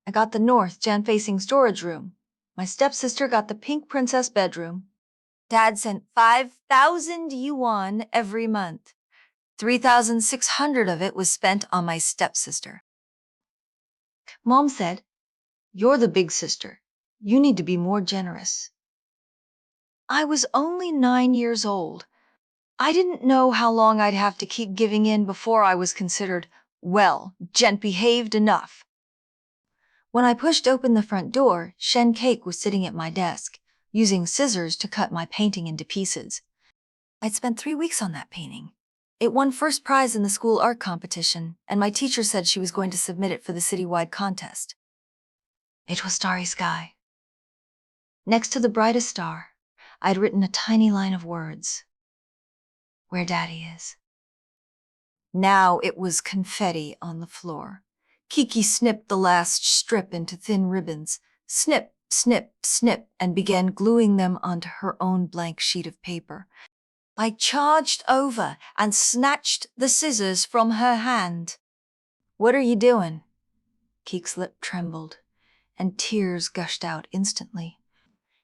I got the north Jan-facing storage room. My stepsister got the pink princess bedroom. Dad sent 5,000 yuan every month. 3,600 of it was spent on my stepsister. Mom said, "You're the big sister. You need to be more generous." I was only 9 years old. I didn't know how long I'd have to keep giving in before I was considered, well, gent-behaved enough. When I pushed open the front door, Shen Cake was sitting at my desk, using scissors to cut my painting into pieces. I'd spent 3 weeks on that painting. It won first prize in the school art competition, and my teacher said she was going to submit it for the citywide contest. It was starry sky. Next to the brightest star, I'd written a tiny line of words. Where Daddy is. Now it was confetti on the floor. Kiki snipped the last strip into thin ribbons, snip, snip, snip, and began gluing them onto her own blank sheet of paper. I charged over and snatched the scissors from her hand. "What are you doing?" Keek's lip trembled, and tears gushed out instantly.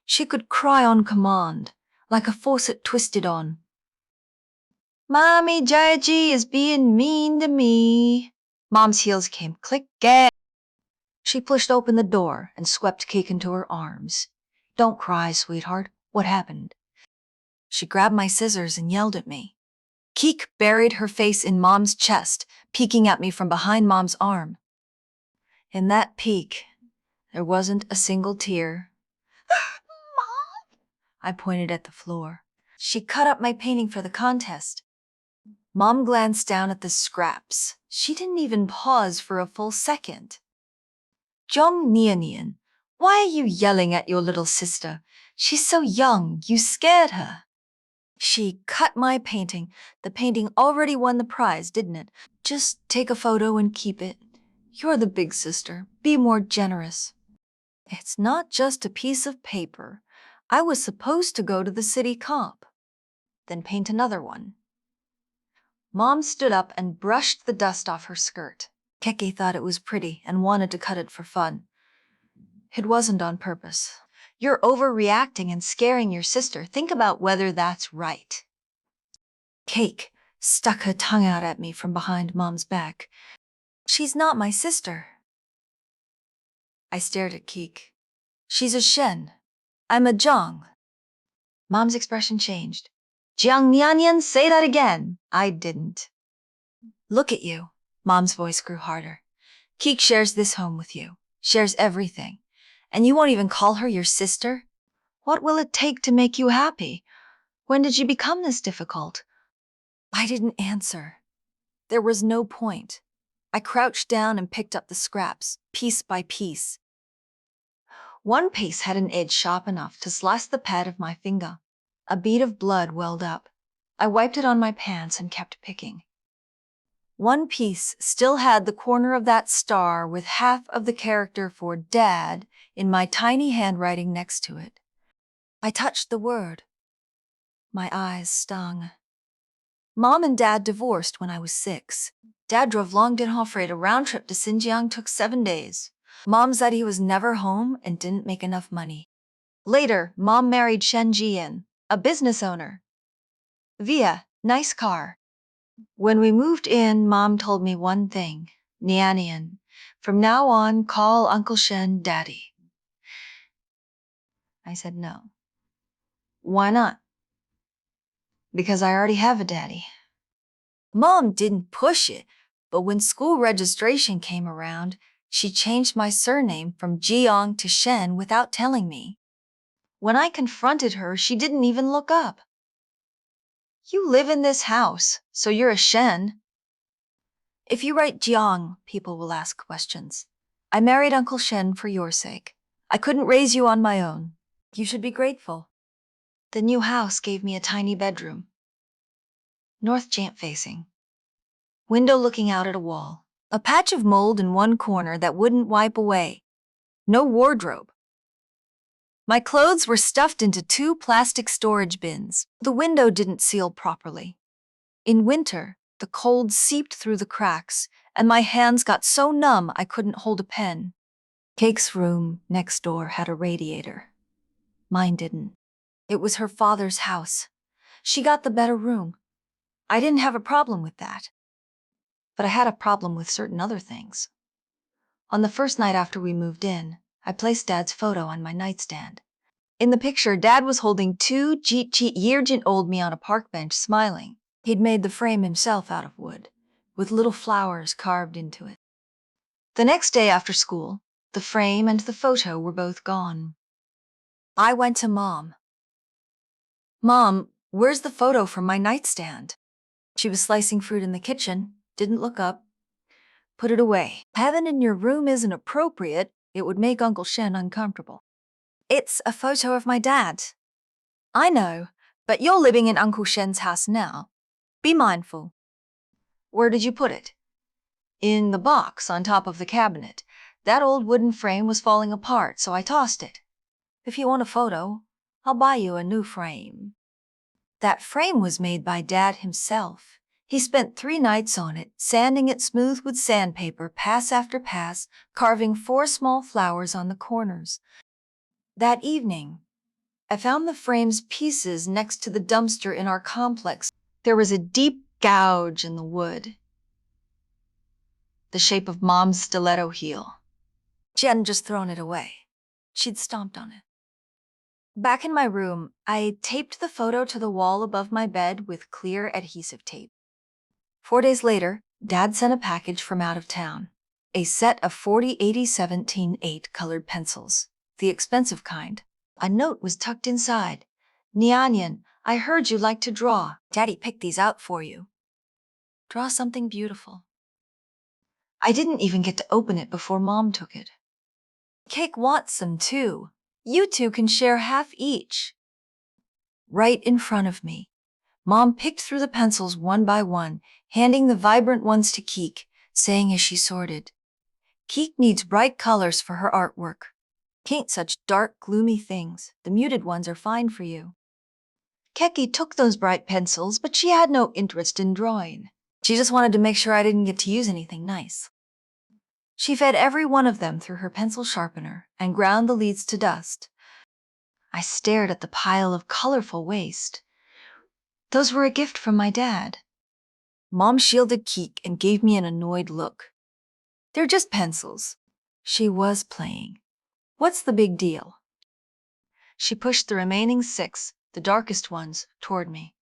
She could cry on command, like a faucet twisted on. "Mommy Jaiji is being mean to me." Mom's heels came click-gang. She pushed open the door and swept Keek into her arms. "Don't cry, sweetheart. What happened?" She grabbed my scissors and yelled at me. Keek buried her face in Mom's chest, peeking at me from behind Mom's arm. In that peek, there wasn't a single tear. "Mom!" I pointed at the floor. "She cut up my painting for the contest." Mom glanced down at the scraps. She didn't even pause for a full second. "Zhong Nianian, why are you yelling at your little sister? She's so young, you scared her." "She cut my painting. The painting already won the prize, didn't it? Just take a photo and keep it. You're the big sister. Be more generous." "It's not just a piece of paper. I was supposed to go to the city comp." "Then paint another one." Mom stood up and brushed the dust off her skirt. Keke thought it was pretty and wanted to cut it for fun. It wasn't on purpose. "You're overreacting and scaring your sister. Think about whether that's right." Cake stuck her tongue out at me from behind Mom's back. "She's not my sister." I stared at Keek. "She's a Shen. I'm a Zhang." Mom's expression changed. "Jiang Nianyan, say that again." I didn't. "Look at you." Mom's voice grew harder. "Keek shares this home with you, shares everything, and you won't even call her your sister? What will it take to make you happy? When did you become this difficult?" I didn't answer. There was no point. I crouched down and picked up the scraps, piece by piece. One piece had an edge sharp enough to slice the pad of my finger. A bead of blood welled up. I wiped it on my pants and kept picking. One piece still had the corner of that star with half of the character for Dad in my tiny handwriting next to it. I touched the word. My eyes stung. Mom and Dad divorced when I was 6. Dad drove long distance freight. A round trip to Xinjiang took 7 days. Mom said he was never home and didn't make enough money. Later, Mom married Shen Jian, a business owner. Via, nice car. When we moved in, Mom told me one thing, Nianian. From now on, call Uncle Shen Daddy. I said no. Why not? Because I already have a daddy. Mom didn't push it, but when school registration came around, she changed my surname from Jiang to Shen without telling me. When I confronted her, she didn't even look up. "You live in this house, so you're a Shen." If you write Jiang, people will ask questions. I married Uncle Shen for your sake. I couldn't raise you on my own. You should be grateful. The new house gave me a tiny bedroom. North Jant-facing. Window looking out at a wall. A patch of mold in one corner that wouldn't wipe away. No wardrobe. My clothes were stuffed into 2 plastic storage bins. The window didn't seal properly. In winter, the cold seeped through the cracks, and my hands got so numb I couldn't hold a pen. Cake's room next door had a radiator. Mine didn't. It was her father's house. She got the better room. I didn't have a problem with that. But I had a problem with certain other things. On the first night after we moved in, I placed Dad's photo on my nightstand. In the picture, Dad was holding 2 years old me on a park bench smiling. He'd made the frame himself out of wood, with little flowers carved into it. The next day after school, the frame and the photo were both gone. I went to Mom. Mom, where's the photo from my nightstand? She was slicing fruit in the kitchen, didn't look up. Put it away. Having it in your room isn't appropriate. It would make Uncle Shen uncomfortable. It's a photo of my dad. I know, but you're living in Uncle Shen's house now. Be mindful. Where did you put it? In the box on top of the cabinet. That old wooden frame was falling apart, so I tossed it. If you want a photo, I'll buy you a new frame. That frame was made by Dad himself. He spent 3 nights on it, sanding it smooth with sandpaper, pass after pass, carving 4 small flowers on the corners. That evening, I found the frame's pieces next to the dumpster in our complex. There was a deep gouge in the wood, the shape of Mom's stiletto heel. She hadn't just thrown it away. She'd stomped on it. Back in my room, I taped the photo to the wall above my bed with clear adhesive tape. 4 days later, Dad sent a package from out of town. A set of 40/80/17/8 colored pencils, the expensive kind. A note was tucked inside. Nyanyan, I heard you like to draw. Daddy picked these out for you. Draw something beautiful. I didn't even get to open it before Mom took it. Cake wants some too. You two can share half each. Right in front of me, Mom picked through the pencils one by one, handing the vibrant ones to Keek, saying as she sorted, Keek needs bright colors for her artwork. Paint such dark, gloomy things. The muted ones are fine for you. Keki took those bright pencils, but she had no interest in drawing. She just wanted to make sure I didn't get to use anything nice. She fed every one of them through her pencil sharpener and ground the leads to dust. I stared at the pile of colorful waste. Those were a gift from my dad. Mom shielded Keek and gave me an annoyed look. They're just pencils. She was playing. What's the big deal? She pushed the remaining 6, the darkest ones, toward me.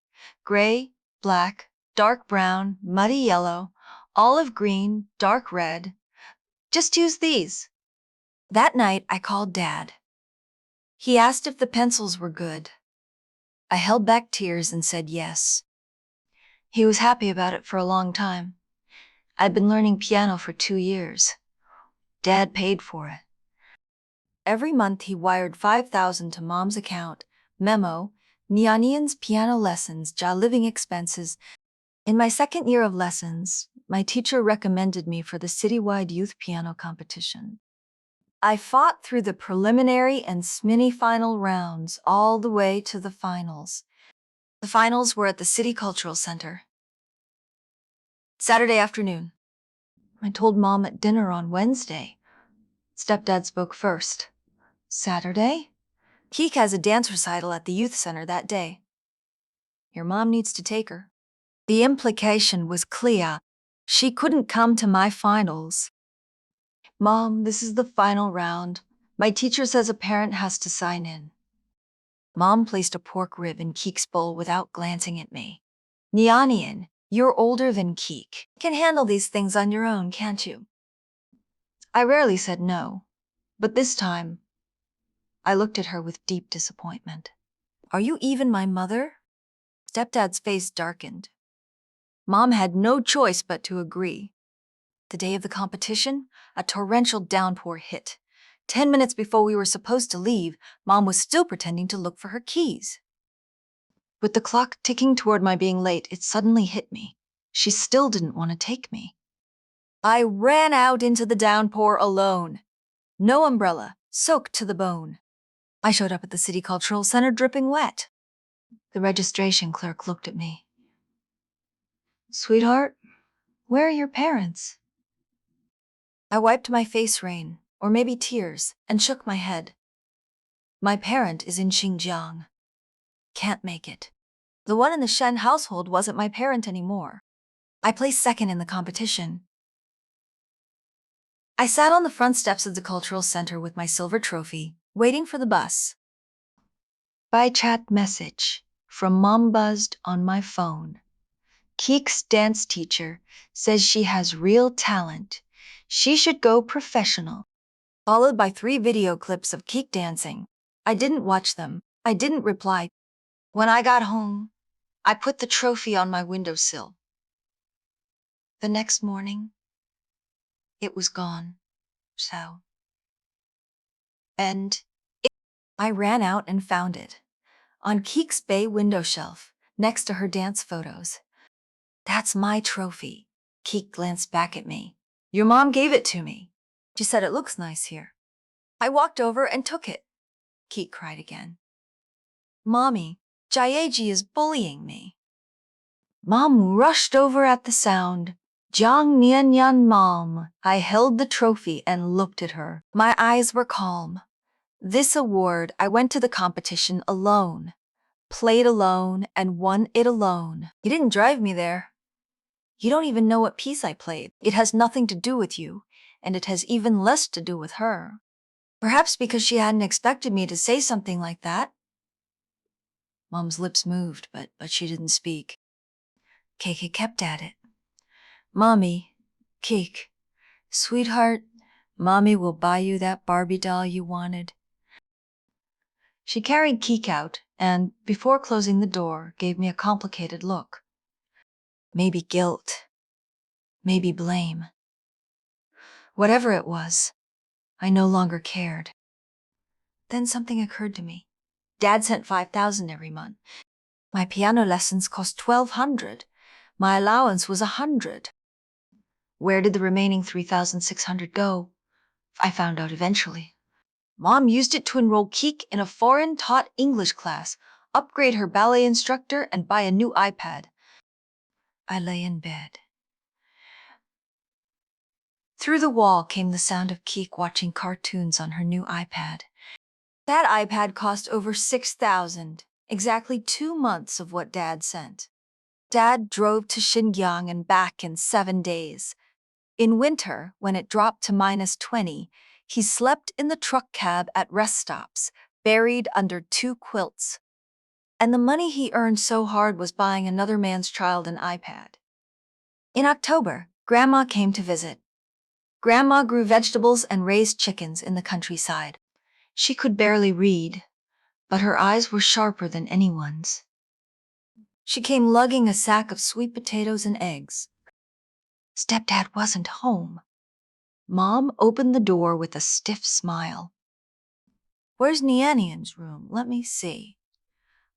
Gray, black, dark brown, muddy yellow, olive green, dark red. Just use these. That night, I called Dad. He asked if the pencils were good. I held back tears and said yes. He was happy about it for a long time. I'd been learning piano for 2 years. Dad paid for it. Every month he wired 5,000 to Mom's account. Memo, Nyanyan's piano lessons, living expenses. In my 2nd year of lessons, my teacher recommended me for the citywide youth piano competition. I fought through the preliminary and semi-final rounds all the way to the finals. The finals were at the City Cultural Center. Saturday afternoon. I told Mom at dinner on Wednesday. Stepdad spoke first. Saturday? Keek has a dance recital at the youth center that day. Your mom needs to take her. The implication was clear. She couldn't come to my finals. Mom, this is the final round. My teacher says a parent has to sign in. Mom placed a pork rib in Keek's bowl without glancing at me. Nyanyan, you're older than Keek. Can handle these things on your own, can't you? I rarely said no, but this time, I looked at her with deep disappointment. Are you even my mother? Stepdad's face darkened. Mom had no choice but to agree. The day of the competition, a torrential downpour hit. 10 minutes before we were supposed to leave, Mom was still pretending to look for her keys. With the clock ticking toward my being late, it suddenly hit me. She still didn't want to take me. I ran out into the downpour alone. No umbrella, soaked to the bone. I showed up at the City Cultural Center dripping wet. The registration clerk looked at me. Sweetheart, where are your parents? I wiped my face rain. or maybe tears, and shook my head. My parent is in Xinjiang. Can't make it. The one in the Shen household wasn't my parent anymore. I placed second in the competition. I sat on the front steps of the cultural center with my silver trophy, waiting for the bus. By chat message from Mom buzzed on my phone. Keek's dance teacher says she has real talent. She should go professional. Followed by 3 video clips of Keek dancing. I didn't watch them. I didn't reply. When I got home, I put the trophy on my windowsill. The next morning, it was gone. So. I ran out and found it. On Keek's bay window shelf, next to her dance photos. That's my trophy. Keek glanced back at me. Your mom gave it to me. She said it looks nice here. I walked over and took it. Keek cried again. Mommy, Jaeji is bullying me. Mom rushed over at the sound. Jiang Nian Yan Mom. I held the trophy and looked at her. My eyes were calm. This award, I went to the competition alone, played alone, and won it alone. You didn't drive me there. You don't even know what piece I played. It has nothing to do with you, and it has even less to do with her. Perhaps because she hadn't expected me to say something like that. Mom's lips moved, but she didn't speak. Keiki kept at it. Mommy, Keek, sweetheart, Mommy will buy you that Barbie doll you wanted. She carried Keek out and, before closing the door, gave me a complicated look. Maybe guilt. Maybe blame. Whatever it was, I no longer cared. Then something occurred to me. Dad sent $5,000 every month. My piano lessons cost $1,200. My allowance was $100. Where did the remaining $3,600 go? I found out eventually. Mom used it to enroll Keek in a foreign-taught English class, upgrade her ballet instructor, and buy a new iPad. I lay in bed. Through the wall came the sound of Keek watching cartoons on her new iPad. That iPad cost over $6,000, exactly 2 months of what Dad sent. Dad drove to Xinjiang and back in 7 days. In winter, when it dropped to -20, he slept in the truck cab at rest stops, buried under 2 quilts. And the money he earned so hard was buying another man's child an iPad. In October, Grandma came to visit. Grandma grew vegetables and raised chickens in the countryside. She could barely read, but her eyes were sharper than anyone's. She came lugging a sack of sweet potatoes and eggs. Stepdad wasn't home. Mom opened the door with a stiff smile. Where's Nianian's room? Let me see.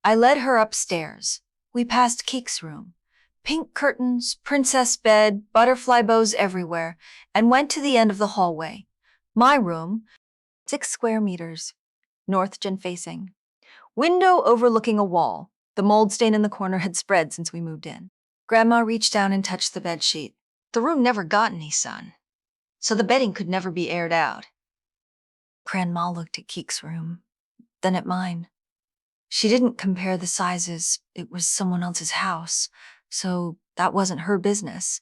I led her upstairs. We passed Keek's room. Pink curtains, princess bed, butterfly bows everywhere, and went to the end of the hallway. My room, 6 square meters, north gen facing. Window overlooking a wall. The mold stain in the corner had spread since we moved in. Grandma reached down and touched the bedsheet. The room never got any sun, so the bedding could never be aired out. Grandma looked at Keek's room, then at mine. She didn't compare the sizes. It was someone else's house, so that wasn't her business.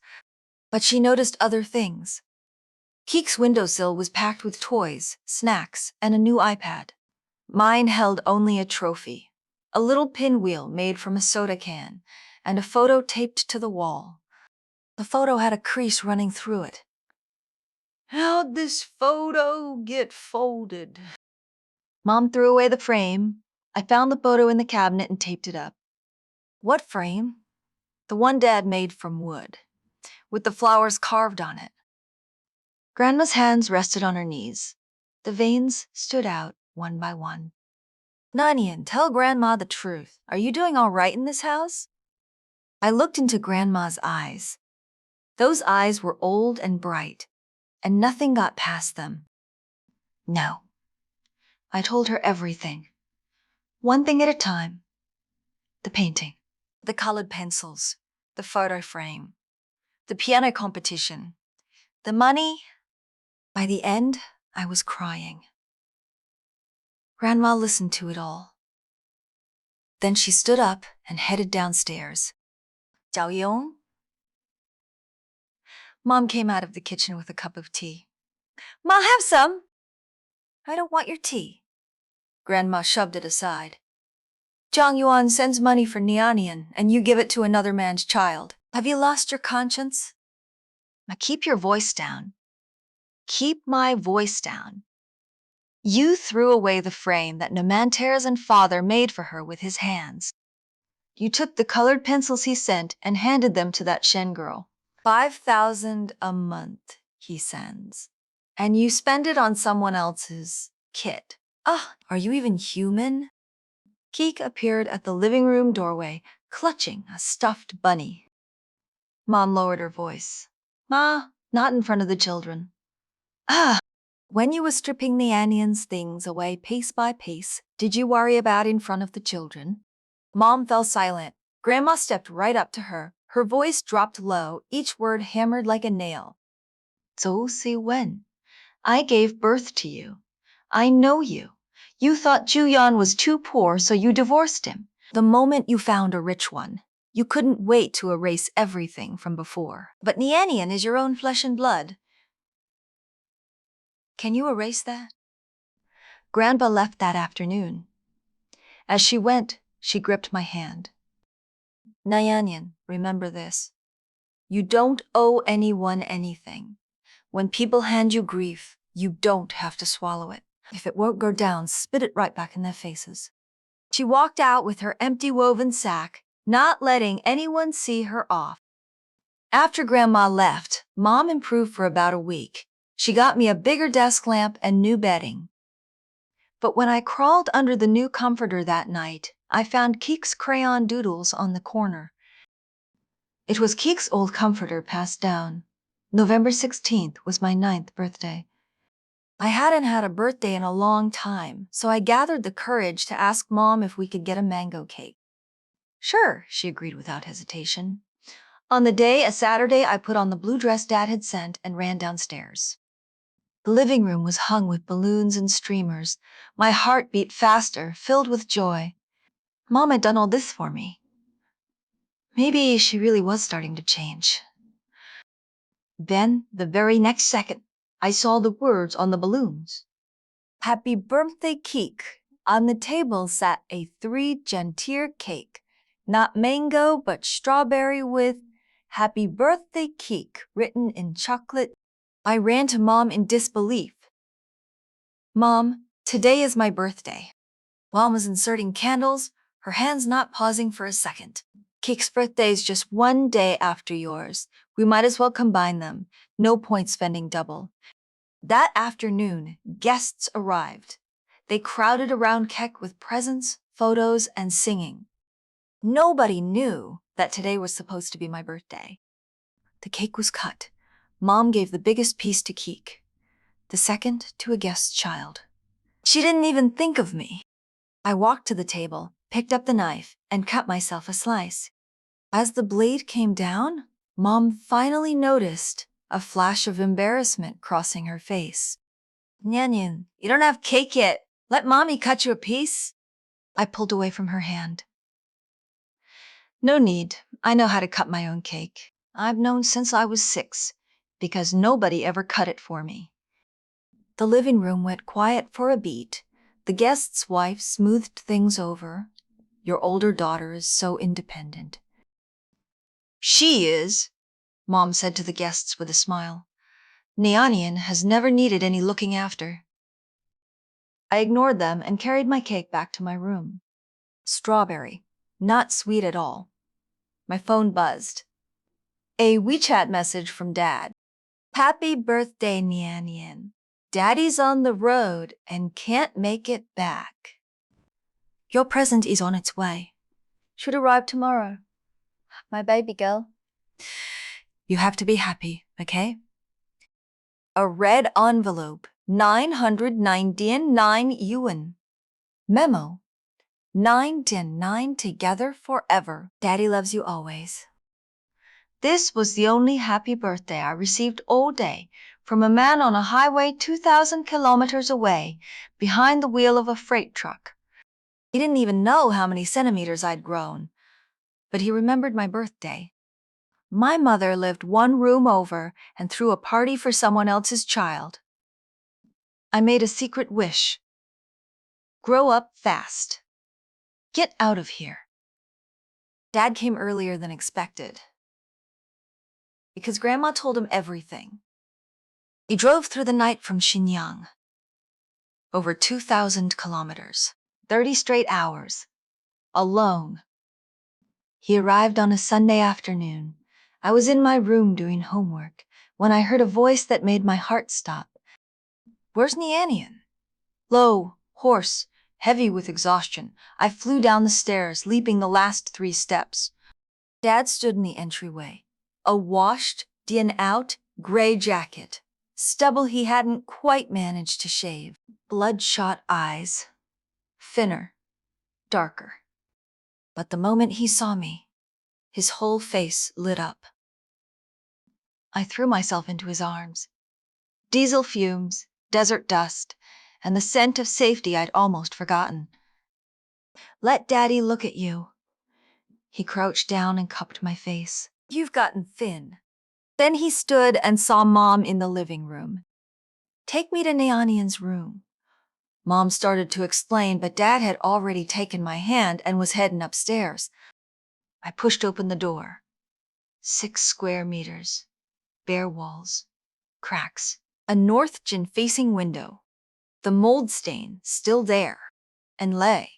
But she noticed other things. Keek's windowsill was packed with toys, snacks, and a new iPad. Mine held only a trophy, a little pinwheel made from a soda can, and a photo taped to the wall. The photo had a crease running through it. How'd this photo get folded? Mom threw away the frame. I found the photo in the cabinet and taped it up. What frame? The one Dad made from wood, with the flowers carved on it. Grandma's hands rested on her knees. The veins stood out one by one. Nanian, tell Grandma the truth. Are you doing all right in this house? I looked into Grandma's eyes. Those eyes were old and bright, and nothing got past them. No. I told her everything. One thing at a time. The painting. The colored pencils. The photo frame. The piano competition. The money. By the end, I was crying. Grandma listened to it all. Then she stood up and headed downstairs. Jiao Mom came out of the kitchen with a cup of tea. Ma, have some. I don't want your tea. Grandma shoved it aside. Zhang Yuan sends money for Nianian, and you give it to another man's child. Have you lost your conscience? Now keep your voice down. Keep my voice down. You threw away the frame that Nemanter's father made for her with his hands. You took the colored pencils he sent and handed them to that Shen girl. 5,000 a month he sends. And you spend it on someone else's kid. Are you even human? Keek appeared at the living room doorway, clutching a stuffed bunny. Mom lowered her voice. Ma, not in front of the children. When you were stripping the Anion's things away pace by pace, did you worry about in front of the children? Mom fell silent. Grandma stepped right up to her. Her voice dropped low, each word hammered like a nail. Zhou Si Wen, I gave birth to you. I know you. You thought Juyan was too poor, so you divorced him. The moment you found a rich one, you couldn't wait to erase everything from before. But Nianian is your own flesh and blood. Can you erase that? Grandpa left that afternoon. As she went, she gripped my hand. Nianian, remember this. You don't owe anyone anything. When people hand you grief, you don't have to swallow it. If it won't go down, spit it right back in their faces. She walked out with her empty woven sack, not letting anyone see her off. After Grandma left, Mom improved for about a week. She got me a bigger desk lamp and new bedding. But when I crawled under the new comforter that night, I found Keek's crayon doodles on the corner. It was Keek's old comforter passed down. November 16th was my 9th birthday. I hadn't had a birthday in a long time, so I gathered the courage to ask Mom if we could get a mango cake. Sure, she agreed without hesitation. On the day, a Saturday, I put on the blue dress Dad had sent and ran downstairs. The living room was hung with balloons and streamers. My heart beat faster, filled with joy. Mom had done all this for me. Maybe she really was starting to change. Then, the very next second, I saw the words on the balloons. Happy birthday, Keek. On the table sat a 3-gentier cake. Not mango, but strawberry with Happy birthday, Keek, written in chocolate. I ran to Mom in disbelief. Mom, today is my birthday. Mom was inserting candles, her hands not pausing for a second. Keek's birthday is just one day after yours. We might as well combine them. No point spending double. That afternoon, guests arrived. They crowded around Keck with presents, photos, and singing. Nobody knew that today was supposed to be my birthday. The cake was cut. Mom gave the biggest piece to Keek, the second to a guest's child. She didn't even think of me. I walked to the table, picked up the knife, and cut myself a slice. As the blade came down, Mom finally noticed a flash of embarrassment crossing her face. Nianian, you don't have cake yet. Let Mommy cut you a piece. I pulled away from her hand. No need. I know how to cut my own cake. I've known since I was 6, because nobody ever cut it for me. The living room went quiet for a beat. The guest's wife smoothed things over. Your older daughter is so independent. She is, Mom said to the guests with a smile. Nianian has never needed any looking after. I ignored them and carried my cake back to my room. Strawberry, not sweet at all. My phone buzzed. A WeChat message from Dad. Happy birthday, Nianian. Daddy's on the road and can't make it back. Your present is on its way. Should arrive tomorrow. My baby girl. You have to be happy, okay? A red envelope, 999 yuan. Memo. 9 and 9 together forever. Daddy loves you always. This was the only happy birthday I received all day from a man on a highway 2,000 kilometers away, behind the wheel of a freight truck. He didn't even know how many centimeters I'd grown, but he remembered my birthday. My mother lived one room over and threw a party for someone else's child. I made a secret wish. Grow up fast. Get out of here. Dad came earlier than expected, because Grandma told him everything. He drove through the night from Xinjiang. Over 2,000 kilometers, 30 straight hours, alone. He arrived on a Sunday afternoon. I was in my room doing homework when I heard a voice that made my heart stop. Where's Nianian? Low, hoarse, heavy with exhaustion, I flew down the stairs, leaping the last 3 steps. Dad stood in the entryway, a washed, out, gray jacket, stubble he hadn't quite managed to shave, bloodshot eyes, thinner, darker. But the moment he saw me, his whole face lit up. I threw myself into his arms. Diesel fumes, desert dust, and the scent of safety I'd almost forgotten. Let Daddy look at you. He crouched down and cupped my face. You've gotten thin. Then he stood and saw Mom in the living room. Take me to Nianian's room. Mom started to explain, but Dad had already taken my hand and was heading upstairs. I pushed open the door. 6 square meters, bare walls, cracks, a north facing window, the mold stain still there, and lay.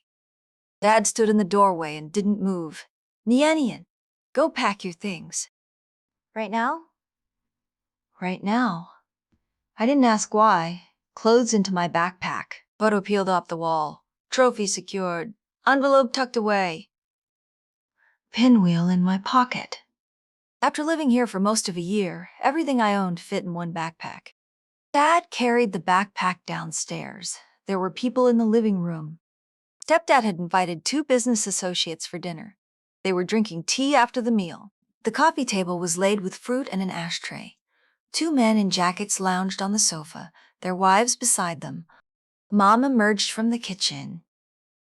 Dad stood in the doorway and didn't move. Nianian, go pack your things. Right now? Right now. I didn't ask why. Clothes into my backpack, photo peeled off the wall, trophy secured, envelope tucked away. Pinwheel in my pocket. After living here for most of a year, everything I owned fit in one backpack. Dad carried the backpack downstairs. There were people in the living room. Stepdad had invited 2 business associates for dinner. They were drinking tea after the meal. The coffee table was laid with fruit and an ashtray. 2 men in jackets lounged on the sofa, their wives beside them. Mom emerged from the kitchen.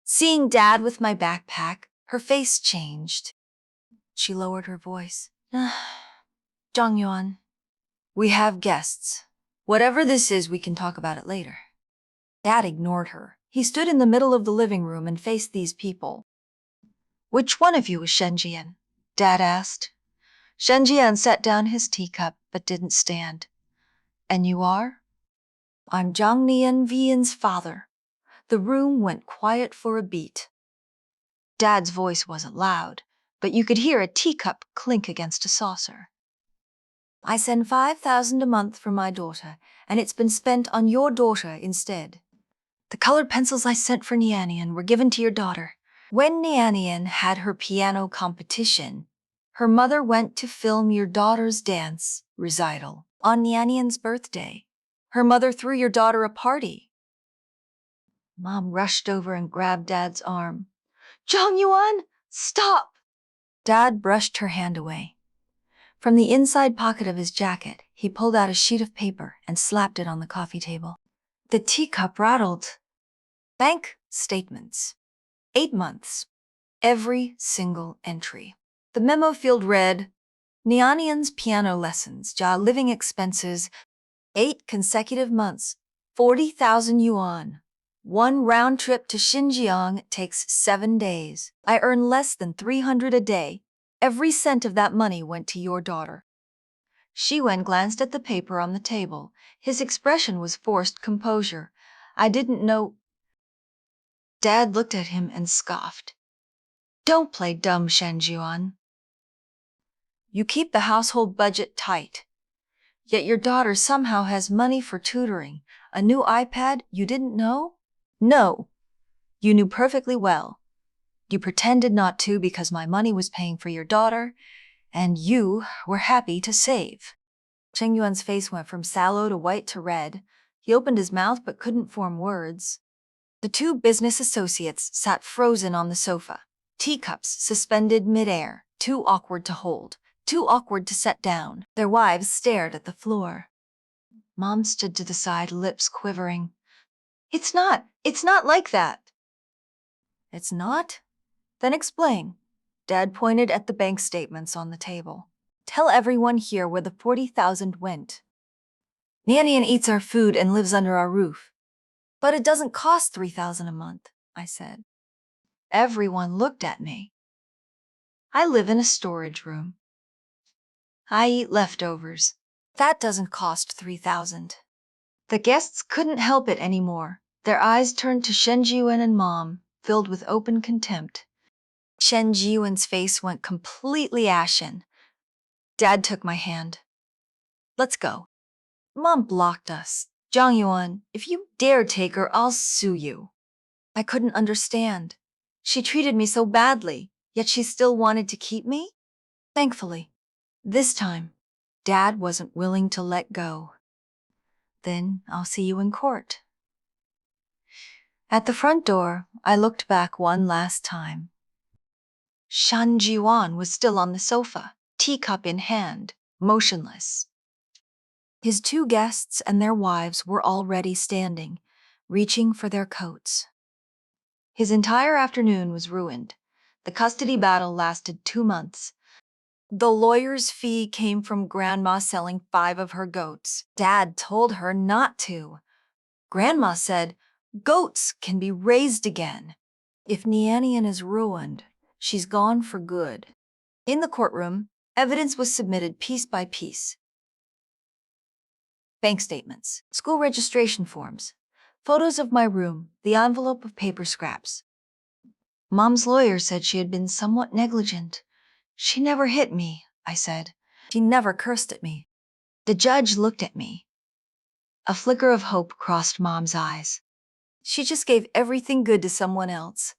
Seeing Dad with my backpack, her face changed. She lowered her voice. Zhang Yuan, we have guests. Whatever this is, we can talk about it later. Dad ignored her. He stood in the middle of the living room and faced these people. Which one of you is Shenjian? Dad asked. Shenjian set down his teacup but didn't stand. And you are? I'm Zhang Nianvian's father. The room went quiet for a beat. Dad's voice wasn't loud, but you could hear a teacup clink against a saucer. I send 5,000 a month for my daughter, and it's been spent on your daughter instead. The colored pencils I sent for Nianian were given to your daughter. When Nianian had her piano competition, her mother went to film your daughter's dance recital on Nianian's birthday. Her mother threw your daughter a party. Mom rushed over and grabbed Dad's arm. Zhang Yuan, stop! Dad brushed her hand away. From the inside pocket of his jacket, he pulled out a sheet of paper and slapped it on the coffee table. The teacup rattled. Bank statements. 8 months. Every single entry. The memo field read, Nianian's piano lessons, living expenses, 8 consecutive months, 40,000 yuan. 1 round trip to Xinjiang takes 7 days. I earn less than 300 a day. Every cent of that money went to your daughter. Shiwen glanced at the paper on the table. His expression was forced composure. I didn't know. Dad looked at him and scoffed. Don't play dumb, Shenjuan. You keep the household budget tight. Yet your daughter somehow has money for tutoring. A new iPad you didn't know? No. You knew perfectly well. You pretended not to because my money was paying for your daughter, and you were happy to save. Cheng Yuan's face went from sallow to white to red. He opened his mouth but couldn't form words. The 2 business associates sat frozen on the sofa, teacups suspended midair, too awkward to hold, too awkward to set down. Their wives stared at the floor. Mom stood to the side, lips quivering. It's not like that. It's not? Then explain. Dad pointed at the bank statements on the table. Tell everyone here where the 40,000 went. Nanian eats our food and lives under our roof. But it doesn't cost 3,000 a month, I said. Everyone looked at me. I live in a storage room. I eat leftovers. That doesn't cost 3,000. The guests couldn't help it anymore. Their eyes turned to Shen Jiwen and Mom, filled with open contempt. Shen Jiwen's face went completely ashen. Dad took my hand. Let's go. Mom blocked us. Zhang Yuan, if you dare take her, I'll sue you. I couldn't understand. She treated me so badly, yet she still wanted to keep me? Thankfully, this time, Dad wasn't willing to let go. Then I'll see you in court. At the front door, I looked back one last time. Shan Jiwan was still on the sofa, teacup in hand, motionless. His two guests and their wives were already standing, reaching for their coats. His entire afternoon was ruined. The custody battle lasted 2 months. The lawyer's fee came from Grandma selling 5 of her goats. Dad told her not to. Grandma said, goats can be raised again. If Nianian is ruined, she's gone for good. In the courtroom, evidence was submitted piece by piece. Bank statements, school registration forms, photos of my room, the envelope of paper scraps. Mom's lawyer said she had been somewhat negligent. She never hit me, I said. She never cursed at me. The judge looked at me. A flicker of hope crossed Mom's eyes. She just gave everything good to someone else.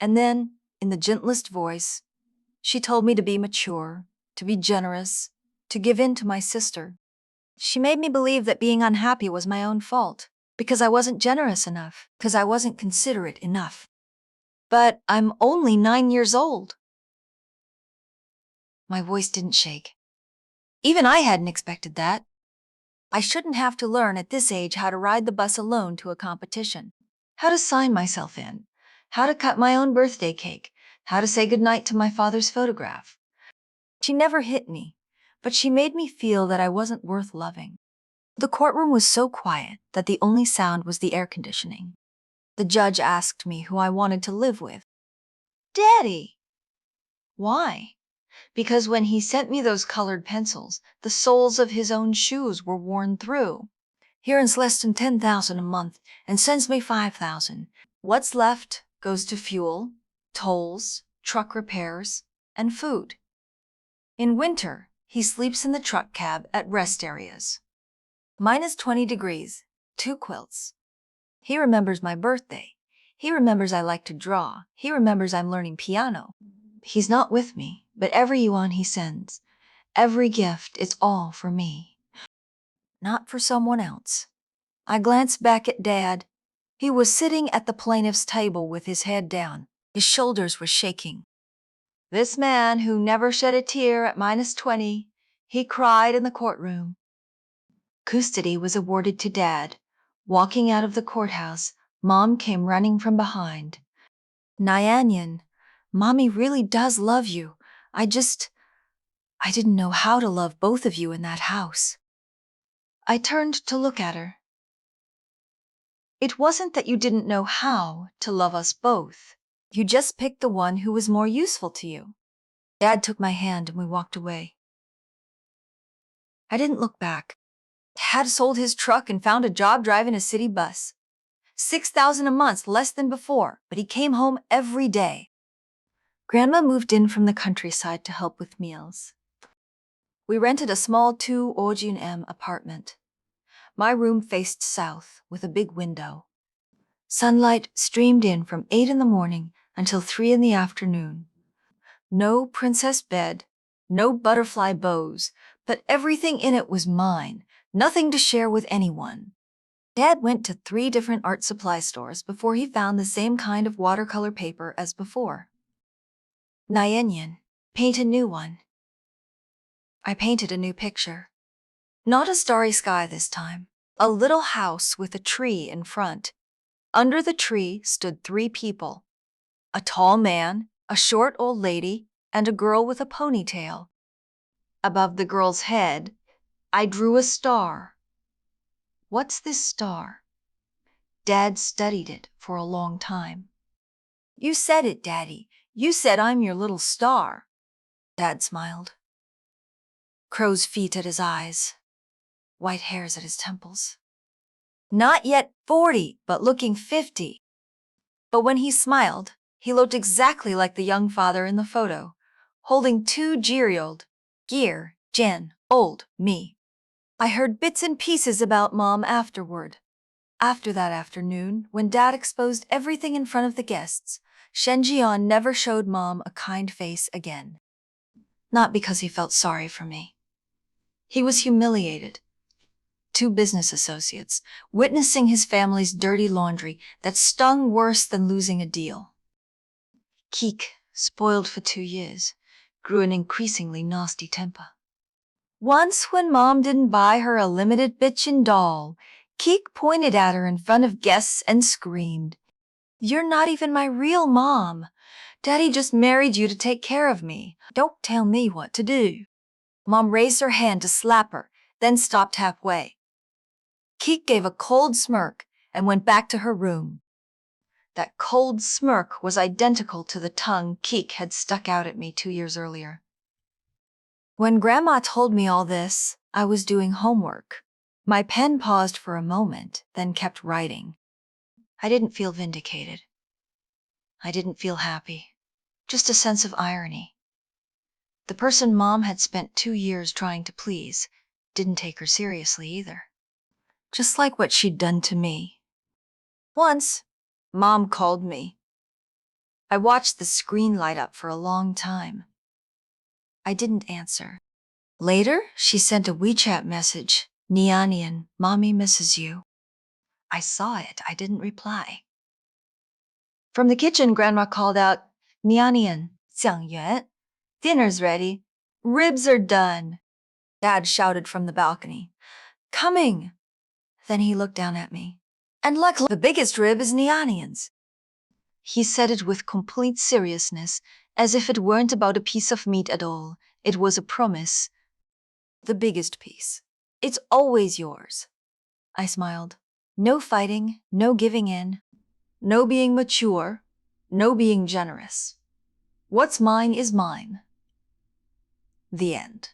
And then, in the gentlest voice, she told me to be mature, to be generous, to give in to my sister. She made me believe that being unhappy was my own fault, because I wasn't generous enough, because I wasn't considerate enough. But I'm only 9 years old. My voice didn't shake. Even I hadn't expected that. I shouldn't have to learn at this age how to ride the bus alone to a competition, how to sign myself in, how to cut my own birthday cake, how to say goodnight to my father's photograph. She never hit me, but she made me feel that I wasn't worth loving. The courtroom was so quiet that the only sound was the air conditioning. The judge asked me who I wanted to live with. Daddy! Why? Because when he sent me those colored pencils, the soles of his own shoes were worn through. He earns less than 10,000 a month and sends me 5,000. What's left goes to fuel, tolls, truck repairs, and food. In winter, he sleeps in the truck cab at rest areas. -20 degrees, 2 quilts. He remembers my birthday. He remembers I like to draw. He remembers I'm learning piano. He's not with me, but every yuan he sends, every gift, it's all for me. Not for someone else. I glanced back at Dad. He was sitting at the plaintiff's table with his head down. His shoulders were shaking. This man who never shed a tear at -20, he cried in the courtroom. Custody was awarded to Dad. Walking out of the courthouse, Mom came running from behind. Nyanyan, Mommy really does love you. I didn't know how to love both of you in that house. I turned to look at her. It wasn't that you didn't know how to love us both. You just picked the one who was more useful to you. Dad took my hand and we walked away. I didn't look back. Dad sold his truck and found a job driving a city bus. 6,000 a month, less than before, but he came home every day. Grandma moved in from the countryside to help with meals. We rented a small 2 Ojun-M apartment. My room faced south with a big window. Sunlight streamed in from 8 in the morning until 3 in the afternoon. No princess bed, no butterfly bows, but everything in it was mine, nothing to share with anyone. Dad went to 3 different art supply stores before he found the same kind of watercolor paper as before. Nyanyan, paint a new one. I painted a new picture. Not a starry sky this time. A little house with a tree in front. Under the tree stood 3 people. A tall man, a short old lady, and a girl with a ponytail. Above the girl's head, I drew a star. What's this star? Dad studied it for a long time. You said it, Daddy. You said I'm your little star. Dad smiled. Crow's feet at his eyes, white hairs at his temples. Not yet 40, but looking 50. But when he smiled, he looked exactly like the young father in the photo, holding 2 gear-old, old me. I heard bits and pieces about Mom afterward. After that afternoon, when Dad exposed everything in front of the guests, Shenjian never showed Mom a kind face again. Not because he felt sorry for me. He was humiliated. 2 business associates, witnessing his family's dirty laundry that stung worse than losing a deal. Keek, spoiled for 2 years, grew an increasingly nasty temper. Once when Mom didn't buy her a limited bitchin' doll, Keek pointed at her in front of guests and screamed, "You're not even my real mom. Daddy just married you to take care of me. Don't tell me what to do." Mom raised her hand to slap her, then stopped halfway. Keek gave a cold smirk and went back to her room. That cold smirk was identical to the tongue Keek had stuck out at me 2 years earlier. When Grandma told me all this, I was doing homework. My pen paused for a moment, then kept writing. I didn't feel vindicated. I didn't feel happy. Just a sense of irony. The person Mom had spent 2 years trying to please didn't take her seriously either. Just like what she'd done to me. Once, Mom called me. I watched the screen light up for a long time. I didn't answer. Later, she sent a WeChat message, "Nianian, Mommy misses you." I saw it. I didn't reply. From the kitchen, Grandma called out, "Nianian, Xiangyuan, dinner's ready. Ribs are done." Dad shouted from the balcony, "Coming." Then he looked down at me. "And luckily, the biggest rib is Nianian's." He said it with complete seriousness, as if it weren't about a piece of meat at all. It was a promise. "The biggest piece. It's always yours." I smiled. No fighting, no giving in, no being mature, no being generous. What's mine is mine. The end.